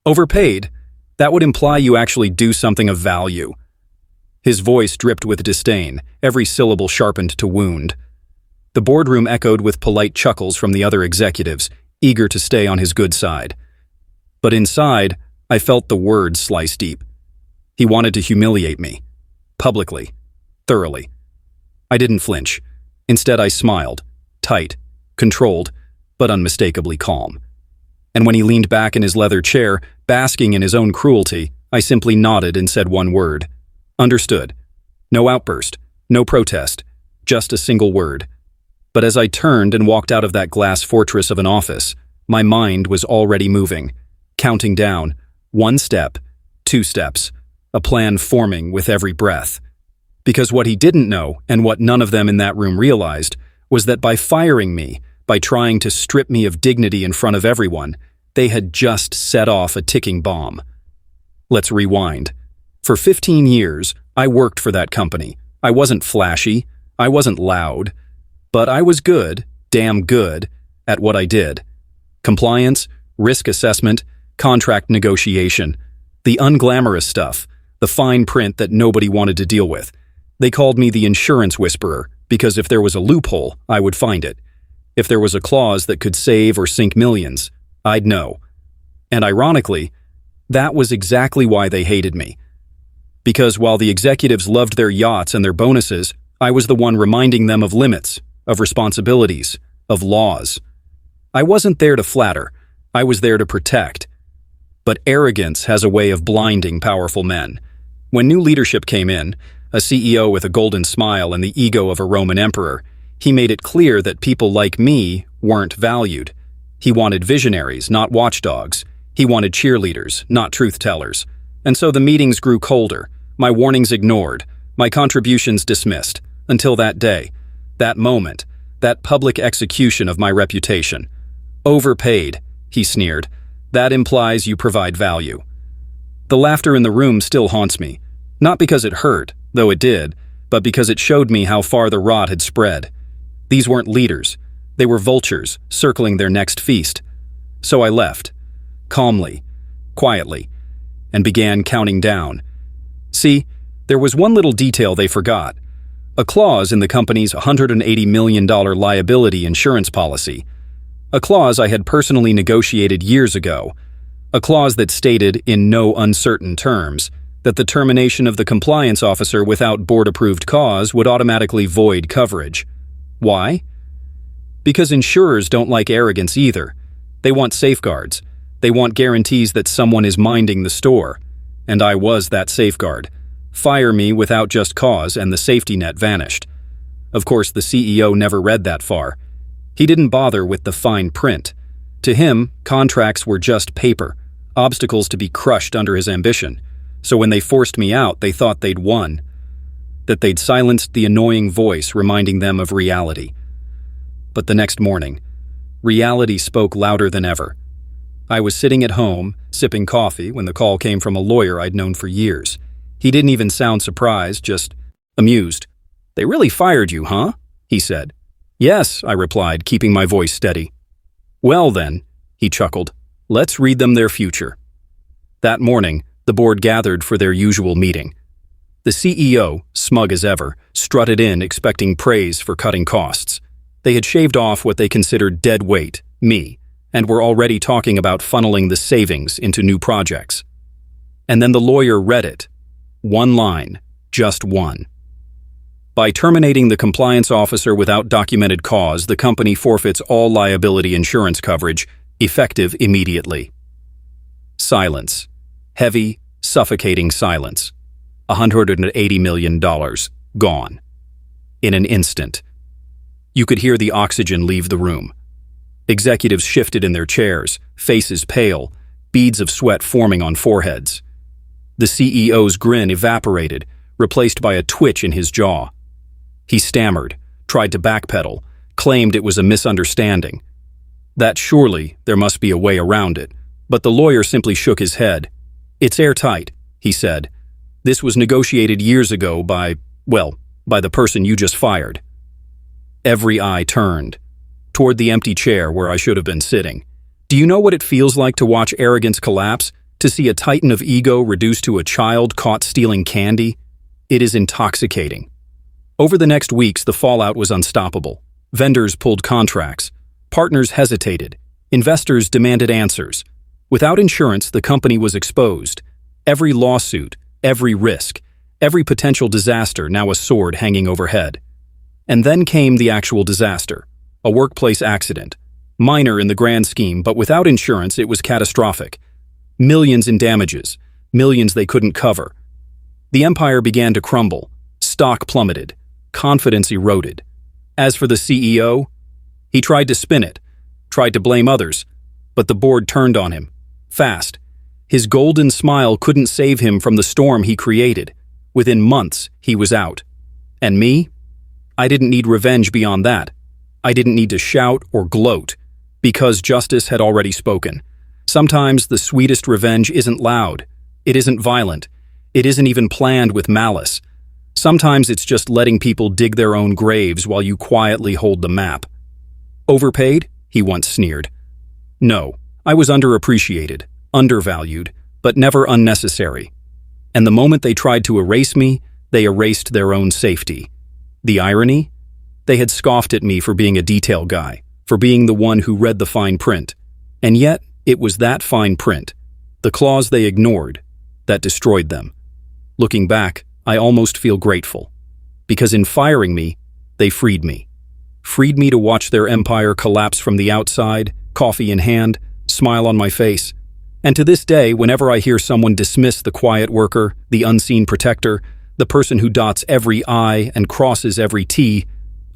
Overpaid? That would imply you actually do something of value. His voice dripped with disdain, every syllable sharpened to wound. The boardroom echoed with polite chuckles from the other executives, eager to stay on his good side. But inside, I felt the words slice deep. He wanted to humiliate me. Publicly. Thoroughly. I didn't flinch. Instead, I smiled. Tight. Controlled, but unmistakably calm. And when he leaned back in his leather chair, basking in his own cruelty, I simply nodded and said one word. Understood. No outburst. No protest. Just a single word. But as I turned and walked out of that glass fortress of an office, my mind was already moving, counting down, 1 step, 2 steps, a plan forming with every breath. Because what he didn't know, and what none of them in that room realized, was that by firing me, by trying to strip me of dignity in front of everyone, they had just set off a ticking bomb. Let's rewind. For 15 years, I worked for that company. I wasn't flashy, I wasn't loud, but I was good, damn good, at what I did. Compliance, risk assessment, contract negotiation, the unglamorous stuff, the fine print that nobody wanted to deal with. They called me the insurance whisperer, because if there was a loophole, I would find it. If there was a clause that could save or sink millions, I'd know. And ironically, that was exactly why they hated me. Because while the executives loved their yachts and their bonuses, I was the one reminding them of limits, of responsibilities, of laws. I wasn't there to flatter, I was there to protect. But arrogance has a way of blinding powerful men. When new leadership came in, a CEO with a golden smile and the ego of a Roman emperor, he made it clear that people like me weren't valued. He wanted visionaries, not watchdogs. He wanted cheerleaders, not truth-tellers. And so the meetings grew colder, my warnings ignored, my contributions dismissed, until that day, that moment, that public execution of my reputation. Overpaid, he sneered. That implies you provide value. The laughter in the room still haunts me, not because it hurt, though it did, but because it showed me how far the rot had spread. These weren't leaders. They were vultures, circling their next feast. So I left, calmly, quietly, and began counting down. See, there was one little detail they forgot. A clause in the company's $180 million liability insurance policy. A clause I had personally negotiated years ago. A clause that stated, in no uncertain terms, that the termination of the compliance officer without board-approved cause would automatically void coverage. Why? Because insurers don't like arrogance either. They want safeguards. They want guarantees that someone is minding the store. And I was that safeguard. Fire me without just cause and the safety net vanished. Of course, the CEO never read that far. He didn't bother with the fine print. To him, contracts were just paper, obstacles to be crushed under his ambition. So when they forced me out, they thought they'd won. That they'd silenced the annoying voice reminding them of reality. But the next morning, reality spoke louder than ever. I was sitting at home, sipping coffee, when the call came from a lawyer I'd known for years. He didn't even sound surprised, just amused. "They really fired you, huh?" he said. "Yes," I replied, keeping my voice steady. "Well then," he chuckled, "let's read them their future." That morning, the board gathered for their usual meeting. The CEO, smug as ever, strutted in expecting praise for cutting costs. They had shaved off what they considered dead weight, me, and were already talking about funneling the savings into new projects. And then the lawyer read it. One line, just one. By terminating the compliance officer without documented cause, the company forfeits all liability insurance coverage, effective immediately. Silence. Heavy, suffocating silence. $180 million gone. In an instant. You could hear the oxygen leave the room. Executives shifted in their chairs, faces pale, beads of sweat forming on foreheads. The CEO's grin evaporated, replaced by a twitch in his jaw. He stammered, tried to backpedal, claimed it was a misunderstanding. That surely there must be a way around it, but the lawyer simply shook his head. "It's airtight," he said. "This was negotiated years ago by the person you just fired." Every eye turned toward the empty chair where I should have been sitting. Do you know what it feels like to watch arrogance collapse? To see a titan of ego reduced to a child caught stealing candy, it is intoxicating. Over the next weeks, the fallout was unstoppable. Vendors pulled contracts. Partners hesitated. Investors demanded answers. Without insurance, the company was exposed. Every lawsuit, every risk, every potential disaster, now a sword hanging overhead. And then came the actual disaster, a workplace accident. Minor in the grand scheme, but without insurance, it was catastrophic. Millions in damages, millions they couldn't cover. The empire began to crumble. Stock plummeted. Confidence eroded. As for the CEO, he tried to spin it, tried to blame others, but the board turned on him. Fast. His golden smile couldn't save him from the storm he created. Within months, he was out. And me? I didn't need revenge beyond that. I didn't need to shout or gloat, because justice had already spoken. Sometimes the sweetest revenge isn't loud. It isn't violent. It isn't even planned with malice. Sometimes it's just letting people dig their own graves while you quietly hold the map. Overpaid? He once sneered. No, I was underappreciated, undervalued, but never unnecessary. And the moment they tried to erase me, they erased their own safety. The irony? They had scoffed at me for being a detail guy, for being the one who read the fine print. And yet, it was that fine print, the clause they ignored, that destroyed them. Looking back, I almost feel grateful. Because in firing me, they freed me. Freed me to watch their empire collapse from the outside, coffee in hand, smile on my face. And to this day, whenever I hear someone dismiss the quiet worker, the unseen protector, the person who dots every I and crosses every T,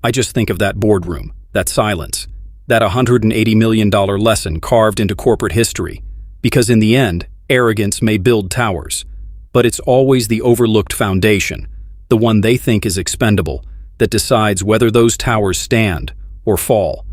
I just think of that boardroom, that silence, that $180 million lesson carved into corporate history. Because in the end, arrogance may build towers, but it's always the overlooked foundation, the one they think is expendable, that decides whether those towers stand or fall.